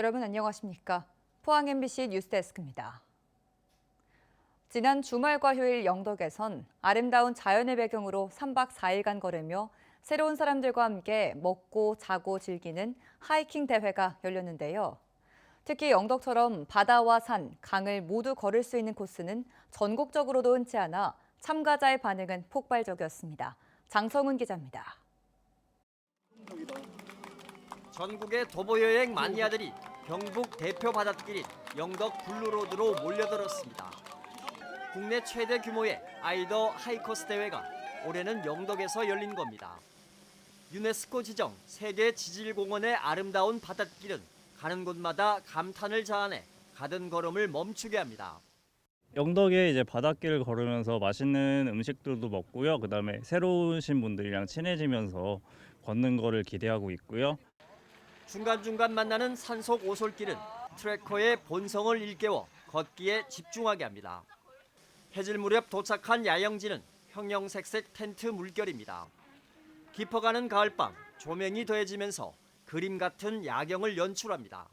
여러분 안녕하십니까? 포항 MBC 뉴스데스크입니다. 지난 주말과 휴일 영덕에선 아름다운 자연의 배경으로 3박 4일간 걸으며 새로운 사람들과 함께 먹고 자고 즐기는 하이킹 대회가 열렸는데요. 특히 영덕처럼 바다와 산, 강을 모두 걸을 수 있는 코스는 전국적으로도 흔치 않아 참가자의 반응은 폭발적이었습니다. 장성훈 기자입니다. 전국의 도보 여행 마니아들이 경북 대표 바닷길인 영덕 블루로드로 몰려들었습니다. 국내 최대 규모의 아이더 하이커스 대회가 올해는 영덕에서 열린 겁니다. 유네스코 지정 세계 지질공원의 아름다운 바닷길은 가는 곳마다 감탄을 자아내 가던 걸음을 멈추게 합니다. 영덕에 이제 바닷길을 걸으면서 맛있는 음식들도 먹고요. 그다음에 새로우신 분들이랑 친해지면서 걷는 거를 기대하고 있고요. 중간중간 만나는 산속 오솔길은 트레커의 본성을 일깨워 걷기에 집중하게 합니다. 해질 무렵 도착한 야영지는 형형색색 텐트 물결입니다. 깊어가는 가을밤, 조명이 더해지면서 그림 같은 야경을 연출합니다.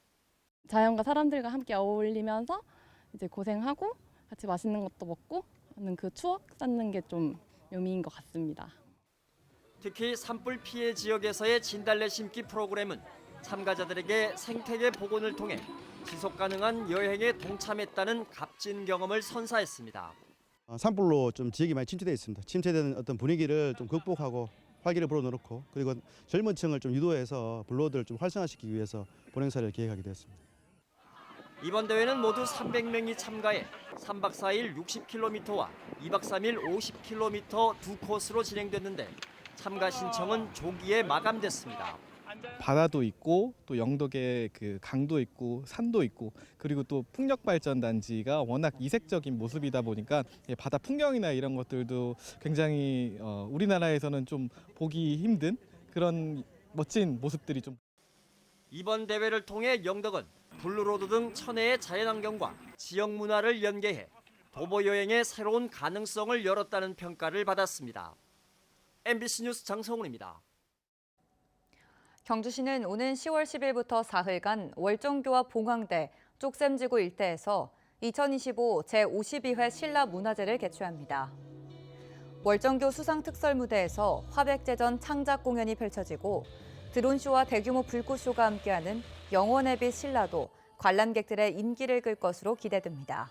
자연과 사람들과 함께 어울리면서 이제 고생하고 같이 맛있는 것도 먹고 하는 그 추억 쌓는 게 좀 묘미인 것 같습니다. 특히 산불 피해 지역에서의 진달래 심기 프로그램은 참가자들에게 생태계 복원을 통해 지속 가능한 여행에 동참했다는 값진 경험을 선사했습니다. 산불로 좀 지역이 많이 침체되어 있습니다. 침체된 어떤 분위기를 좀 극복하고 활기를 불어넣고 그리고 젊은 층을 좀 유도해서 블루로드를 좀 활성화시키기 위해서 본행사를 기획하게 되었습니다. 이번 대회는 모두 300명이 참가해 3박 4일 60km와 2박 3일 50km 두 코스로 진행됐는데 참가 신청은 조기에 마감됐습니다. 바다도 있고 또 영덕에 그 강도 있고 산도 있고 그리고 또 풍력발전단지가 워낙 이색적인 모습이다 보니까 바다 풍경이나 이런 것들도 굉장히 우리나라에서는 좀 보기 힘든 그런 멋진 모습들이 좀. 이번 대회를 통해 영덕은 블루로드 등 천혜의 자연환경과 지역 문화를 연계해 도보 여행의 새로운 가능성을 열었다는 평가를 받았습니다. MBC 뉴스 장성훈입니다. 경주시는 오는 10월 10일부터 사흘간 월정교와 봉황대, 쪽샘지구 일대에서 2025 제52회 신라문화제를 개최합니다. 월정교 수상특설무대에서 화백제전 창작 공연이 펼쳐지고 드론쇼와 대규모 불꽃쇼가 함께하는 영원의 빛 신라도 관람객들의 인기를 끌 것으로 기대됩니다.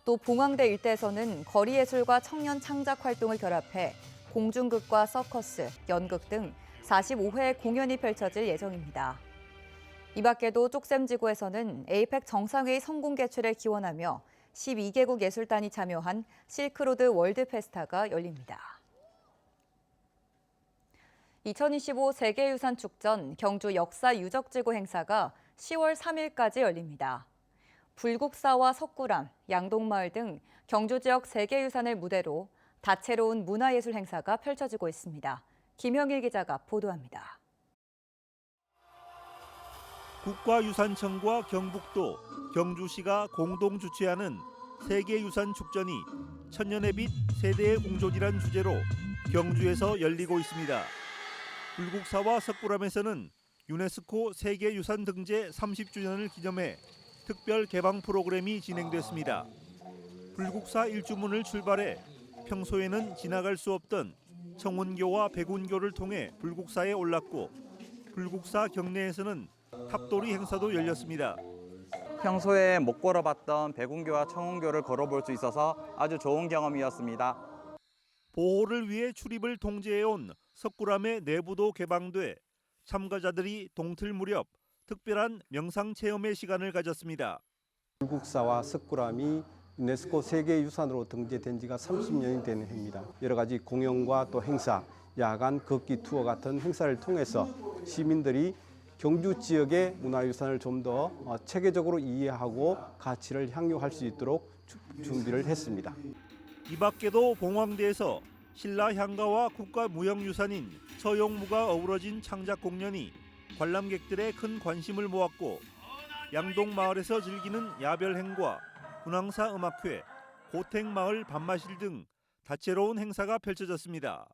또 봉황대 일대에서는 거리예술과 청년 창작 활동을 결합해 공중극과 서커스, 연극 등 45회 공연이 펼쳐질 예정입니다. 이 밖에도 쪽샘지구에서는 에이펙 정상회의 성공 개최를 기원하며 12개국 예술단이 참여한 실크로드 월드 페스타가 열립니다. 2025 세계유산 축전 경주 역사유적지구 행사가 10월 3일까지 열립니다. 불국사와 석굴암, 양동마을 등 경주 지역 세계유산을 무대로 다채로운 문화예술 행사가 펼쳐지고 있습니다. 김형일 기자가 보도합니다. 국가유산청과 경북도, 경주시가 공동 주최하는 세계유산축전이 천년의 빛 세대의 공존이란 주제로 경주에서 열리고 있습니다. 불국사와 석굴암에서는 유네스코 세계유산 등재 30주년을 기념해 특별 개방 프로그램이 진행됐습니다. 불국사 일주문을 출발해 평소에는 지나갈 수 없던 청운교와 백운교를 통해 불국사에 올랐고 불국사 경내에서는 탑돌이 행사도 열렸습니다. 평소에 못 걸어봤던 백운교와 청운교를 걸어볼 수 있어서 아주 좋은 경험이었습니다. 보호를 위해 출입을 통제해온 석굴암의 내부도 개방돼 참가자들이 동틀 무렵 특별한 명상 체험의 시간을 가졌습니다. 불국사와 석굴암이 유네스코 세계유산으로 등재된 지가 30년이 되는 해입니다. 여러 가지 공연과 또 행사, 야간 걷기 투어 같은 행사를 통해서 시민들이 경주 지역의 문화유산을 좀 더 체계적으로 이해하고 가치를 향유할 수 있도록 준비를 했습니다. 이 밖에도 봉황대에서 신라 향가와 국가무형유산인 서용무가 어우러진 창작 공연이 관람객들의 큰 관심을 모았고 양동마을에서 즐기는 야별행과 군항사 음악회, 고택마을 밤마실 등 다채로운 행사가 펼쳐졌습니다.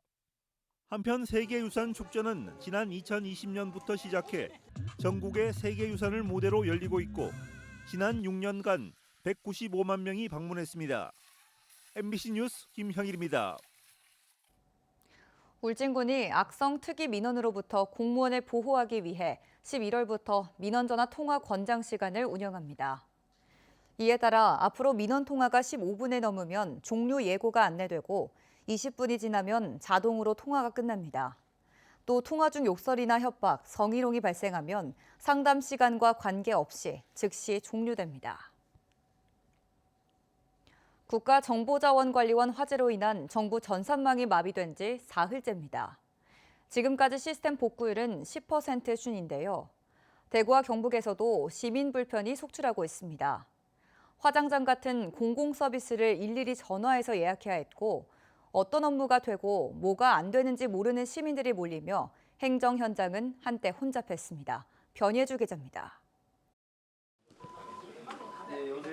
한편 세계유산 축제는 지난 2020년부터 시작해 전국의 세계유산을 무대로 열리고 있고 지난 6년간 195만 명이 방문했습니다. MBC 뉴스 김형일입니다. 울진군이 악성 특이 민원으로부터 공무원을 보호하기 위해 11월부터 민원전화 통화 권장 시간을 운영합니다. 이에 따라 앞으로 민원 통화가 15분을 넘으면 종료 예고가 안내되고 20분이 지나면 자동으로 통화가 끝납니다. 또 통화 중 욕설이나 협박, 성희롱이 발생하면 상담 시간과 관계없이 즉시 종료됩니다. 국가정보자원관리원 화재로 인한 정부 전산망이 마비된 지 사흘째입니다. 지금까지 시스템 복구율은 10% 순인데요. 대구와 경북에서도 시민 불편이 속출하고 있습니다. 화장장 같은 공공 서비스를 일일이 전화해서 예약해야 했고 어떤 업무가 되고 뭐가 안 되는지 모르는 시민들이 몰리며 행정 현장은 한때 혼잡했습니다. 변예주 기자입니다.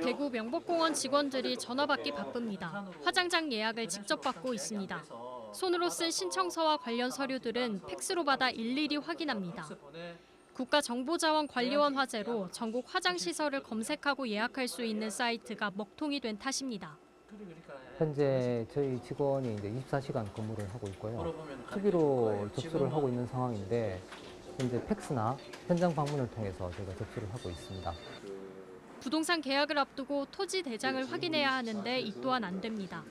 대구 명복공원 직원들이 전화받기 바쁩니다. 화장장 예약을 직접 받고 있습니다. 손으로 쓴 신청서와 관련 서류들은 팩스로 받아 일일이 확인합니다. 국가정보자원관리원 화재로 전국 화장시설을 검색하고 예약할 수 있는 사이트가 먹통이 된 탓입니다. 현재 저희 직원이 이제 24시간 근무를 하고 있고요. 수기로 접수를 하고 있는 상황인데 현재 팩스나 현장 방문을 통해서 저희가 접수를 하고 있습니다. 부동산 계약을 앞두고 토지 대장을 확인해야 하는데 이 또한 안 됩니다.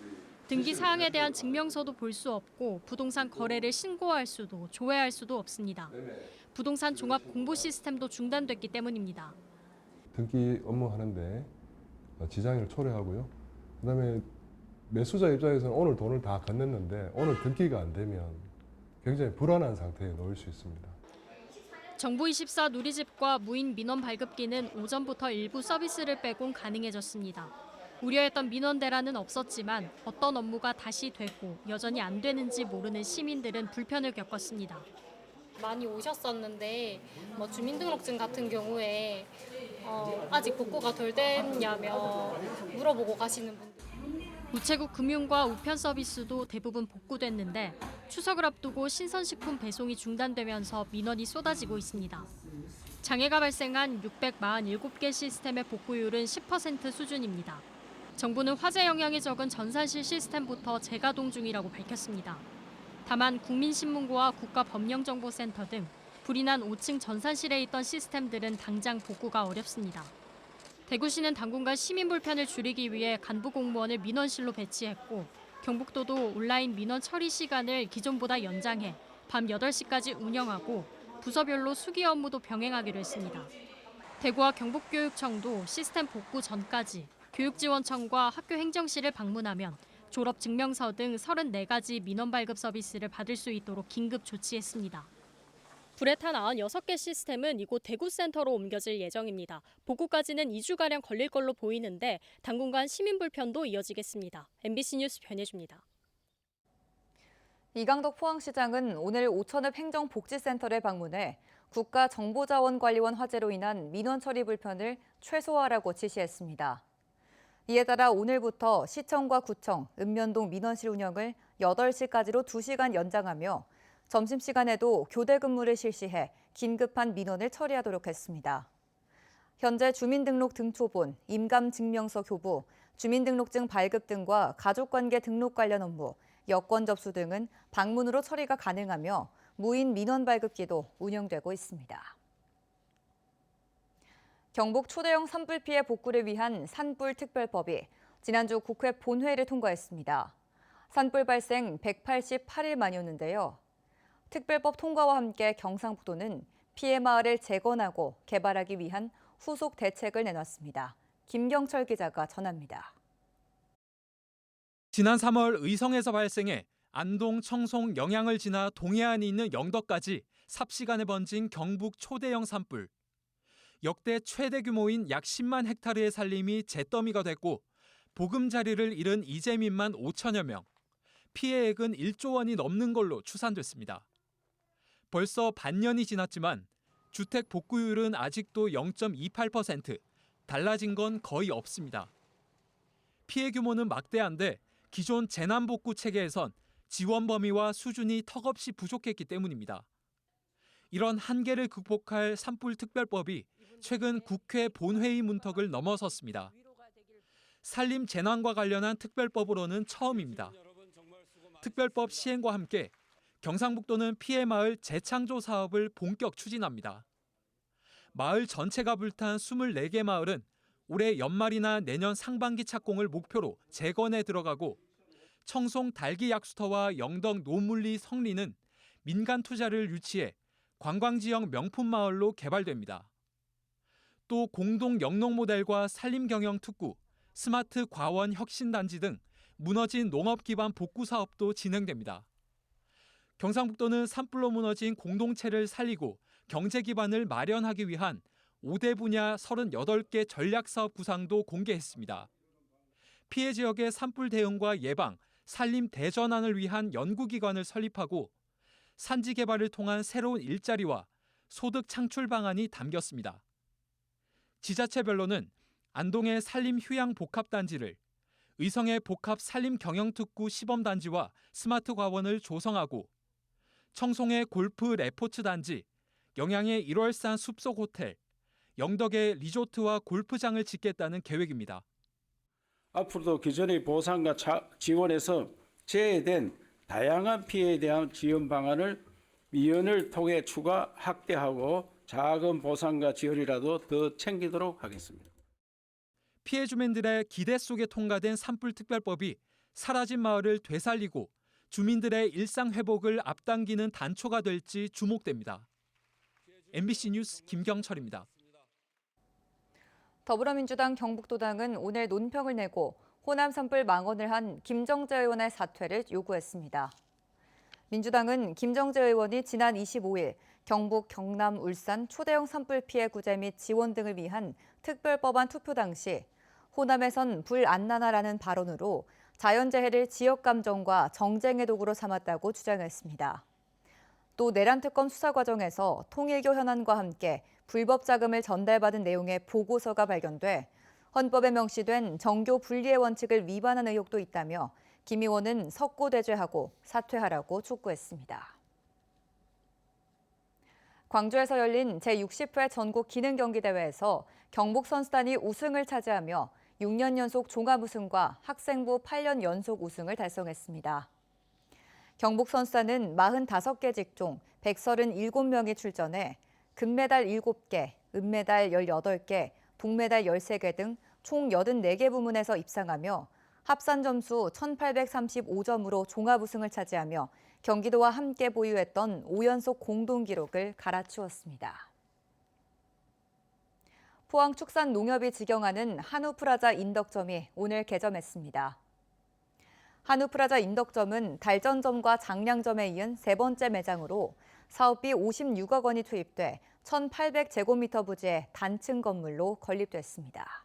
등기 사항에 대한 증명서도 볼 수 없고 부동산 거래를 신고할 수도 조회할 수도 없습니다. 부동산 종합 공보 시스템도 중단됐기 때문입니다. 등기 업무 하는데 지장을 초래하고요. 그다음에 매수자 입장에서는 오늘 돈을 다 건넸는데 오늘 등기가 안 되면 굉장히 불안한 상태에 놓일 수 있습니다. 정부24 누리집과 무인 민원 발급기는 오전부터 일부 서비스를 빼곤 가능해졌습니다. 우려했던 민원 대란은 없었지만 어떤 업무가 다시 되고 여전히 안 되는지 모르는 시민들은 불편을 겪었습니다. 많이 오셨었는데 주민등록증 같은 경우에 아직 복구가 덜 됐냐며 물어보고 가시는 분들. 우체국 금융과 우편 서비스도 대부분 복구됐는데 추석을 앞두고 신선식품 배송이 중단되면서 민원이 쏟아지고 있습니다. 장애가 발생한 647개 시스템의 복구율은 10% 수준입니다. 정부는 화재 영향이 적은 전산실 시스템부터 재가동 중이라고 밝혔습니다. 다만 국민신문고와 국가법령정보센터 등 불이 난 5층 전산실에 있던 시스템들은 당장 복구가 어렵습니다. 대구시는 당분간 시민 불편을 줄이기 위해 간부 공무원을 민원실로 배치했고 경북도도 온라인 민원 처리 시간을 기존보다 연장해 밤 8시까지 운영하고 부서별로 수기 업무도 병행하기로 했습니다. 대구와 경북교육청도 시스템 복구 전까지 교육지원청과 학교행정실을 방문하면 졸업증명서 등 34가지 민원 발급 서비스를 받을 수 있도록 긴급 조치했습니다. 불에 탄 96개 시스템은 이곳 대구센터로 옮겨질 예정입니다. 복구까지는 2주가량 걸릴 걸로 보이는데 당분간 시민 불편도 이어지겠습니다. MBC 뉴스 변예주입니다. 이강덕 포항시장은 오늘 오천읍 행정복지센터를 방문해 국가정보자원관리원 화재로 인한 민원 처리 불편을 최소화하라고 지시했습니다. 이에 따라 오늘부터 시청과 구청, 읍면동 민원실 운영을 8시까지로 2시간 연장하며 점심시간에도 교대 근무를 실시해 긴급한 민원을 처리하도록 했습니다. 현재 주민등록 등초본, 임감증명서 교부, 주민등록증 발급 등과 가족관계 등록 관련 업무, 여권 접수 등은 방문으로 처리가 가능하며 무인 민원 발급기도 운영되고 있습니다. 경북 초대형 산불 피해 복구를 위한 산불 특별법이 지난주 국회 본회의를 통과했습니다. 산불 발생 188일 만이었는데요. 특별법 통과와 함께 경상북도는 피해 마을을 재건하고 개발하기 위한 후속 대책을 내놨습니다. 김경철 기자가 전합니다. 지난 3월 의성에서 발생해 안동, 청송, 영양을 지나 동해안이 있는 영덕까지 삽시간에 번진 경북 초대형 산불. 역대 최대 규모인 약 10만 헥타르의 산림이 잿더미가 됐고 보금자리를 잃은 이재민만 5천여 명, 피해액은 1조 원이 넘는 걸로 추산됐습니다. 벌써 반년이 지났지만 주택 복구율은 아직도 0.28%, 달라진 건 거의 없습니다. 피해 규모는 막대한데 기존 재난복구 체계에선 지원 범위와 수준이 턱없이 부족했기 때문입니다. 이런 한계를 극복할 산불 특별법이 최근 국회 본회의 문턱을 넘어섰습니다. 산림 재난과 관련한 특별법으로는 처음입니다. 특별법 시행과 함께 경상북도는 피해 마을 재창조 사업을 본격 추진합니다. 마을 전체가 불탄 24개 마을은 올해 연말이나 내년 상반기 착공을 목표로 재건에 들어가고 청송 달기 약수터와 영덕 노물리 성리는 민간 투자를 유치해 관광지역 명품 마을로 개발됩니다. 또 공동 영농 모델과 산림 경영 특구, 스마트 과원 혁신단지 등 무너진 농업 기반 복구 사업도 진행됩니다. 경상북도는 산불로 무너진 공동체를 살리고 경제 기반을 마련하기 위한 5대 분야 38개 전략 사업 구상도 공개했습니다. 피해 지역의 산불 대응과 예방, 산림 대전환을 위한 연구기관을 설립하고 산지 개발을 통한 새로운 일자리와 소득 창출 방안이 담겼습니다. 지자체별로는 안동의 산림 휴양 복합단지를, 의성의 복합 산림 경영특구 시범단지와 스마트 과원을 조성하고 청송의 골프 레포츠 단지, 영양의 1월산 숲속 호텔, 영덕의 리조트와 골프장을 짓겠다는 계획입니다. 앞으로도 기존의 보상과 지원에서 제외된 다양한 피해에 대한 지원 방안을 위원을 통해 추가 확대하고 작은 보상과 지원이라도 더 챙기도록 하겠습니다. 피해 주민들의 기대 속에 통과된 산불특별법이 사라진 마을을 되살리고 주민들의 일상 회복을 앞당기는 단초가 될지 주목됩니다. MBC 뉴스 김경철입니다. 더불어민주당 경북도당은 오늘 논평을 내고 호남 산불 망언을 한 김정재 의원의 사퇴를 요구했습니다. 민주당은 김정재 의원이 지난 25일 경북, 경남, 울산 초대형 산불 피해 구제 및 지원 등을 위한 특별법안 투표 당시 호남에선 불 안 나나라는 발언으로 자연재해를 지역감정과 정쟁의 도구로 삼았다고 주장했습니다. 또 내란특검 수사 과정에서 통일교 현안과 함께 불법 자금을 전달받은 내용의 보고서가 발견돼 헌법에 명시된 정교 분리의 원칙을 위반한 의혹도 있다며 김 의원은 석고대죄하고 사퇴하라고 촉구했습니다. 광주에서 열린 제60회 전국 기능경기대회에서 경북 선수단이 우승을 차지하며 6년 연속 종합 우승과 학생부 8년 연속 우승을 달성했습니다. 경북 선수단은 45개 직종 137명이 출전해 금메달 7개, 은메달 18개, 동메달 13개 등 총 84개 부문에서 입상하며 합산 점수 1,835점으로 종합 우승을 차지하며 경기도와 함께 보유했던 5연속 공동 기록을 갈아치웠습니다. 포항 축산농협이 직영하는 한우프라자 인덕점이 오늘 개점했습니다. 한우프라자 인덕점은 달전점과 장량점에 이은 세 번째 매장으로 사업비 56억 원이 투입돼 1,800제곱미터 부지의 단층 건물로 건립됐습니다.